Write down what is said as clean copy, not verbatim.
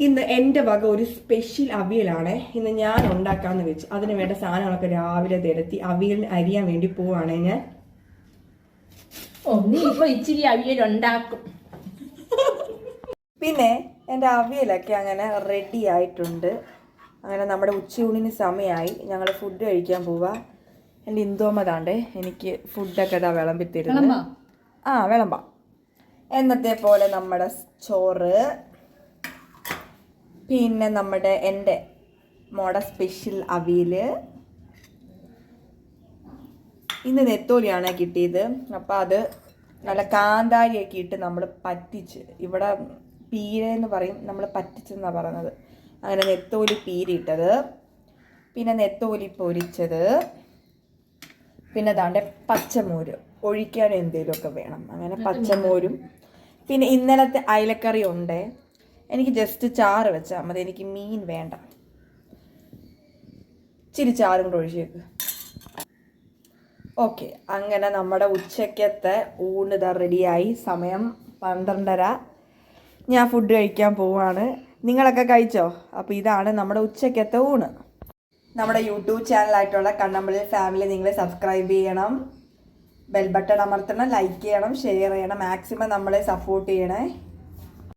ഇന്ന് എൻ്റെ വക ഒരു സ്പെഷ്യൽ അവിയലാണ് ഇന്ന് ഞാൻ ഉണ്ടാക്കാമെന്ന് വെച്ചു. അതിന് വേണ്ട സാധനങ്ങളൊക്കെ രാവിലെ തിരത്തി അവിയലിന് അരിയാൻ വേണ്ടി പോവാണ് ഞാൻ. ഇപ്പൊ ഇച്ചിരി അവിയൽ ഉണ്ടാക്കും. പിന്നെ എൻ്റെ അവിയലൊക്കെ അങ്ങനെ റെഡി ആയിട്ടുണ്ട്. അങ്ങനെ നമ്മുടെ ഉച്ചയൂണിന് സമയമായി. ഞങ്ങൾ ഫുഡ് കഴിക്കാൻ പോവാ. എൻ്റെ ഇന്ദോമതാണ്ടേ എനിക്ക് ഫുഡൊക്കെ ഇതാ വിളമ്പിത്തരുന്നു. വിളമ്പാം. എന്നത്തെ പോലെ നമ്മുടെ ചോറ്, പിന്നെ എൻ്റെ മോടെ സ്പെഷ്യൽ അവിയൽ. ഇന്ന് നെത്തോലിയാണ് കിട്ടിയത്. അപ്പോൾ അത് നല്ല കാന്താരിയൊക്കെ ഇട്ട് നമ്മൾ പറ്റിച്ച്, ഇവിടെ പീര എന്ന് പറയും, നമ്മൾ പറ്റിച്ചെന്നാണ് പറയുന്നത്. അങ്ങനെ നെത്തോലി പീരിയിട്ടത്, പിന്നെ നെത്തോലി പൊരിച്ചത്, പിന്നെ ദാണ്ടെ പച്ചമോര് ഒഴിക്കാൻ എന്തെങ്കിലുമൊക്കെ വേണം. അങ്ങനെ പച്ചമോരും, പിന്നെ ഇന്നലത്തെ അയലക്കറി ഉണ്ട്. എനിക്ക് ജസ്റ്റ് ചാറ് വെച്ചാൽ മതി, എനിക്ക് മീൻ വേണ്ട. ഇച്ചിരി ചാറും കൂടെ ഒഴിച്ചേക്ക്. ഓക്കെ, അങ്ങനെ നമ്മുടെ ഉച്ചക്കത്തെ ഊണ് ഇതാ റെഡിയായി. സമയം 12:30. ഞാൻ ഫുഡ് കഴിക്കാൻ പോവാണ്. നിങ്ങളൊക്കെ കഴിച്ചോ? അപ്പോൾ ഇതാണ് നമ്മുടെ ഉച്ചക്കത്തെ ഊണ്. നമ്മുടെ യൂട്യൂബ് ചാനലായിട്ടുള്ള കണ്ണമ്പള്ളി ഫാമിലി നിങ്ങൾ സബ്സ്ക്രൈബ് ചെയ്യണം, ബെൽ ബട്ടൺ അമർത്തണം, ലൈക്ക് ചെയ്യണം, ഷെയർ ചെയ്യണം, മാക്സിമം നമ്മളെ സപ്പോർട്ട് ചെയ്യണേ.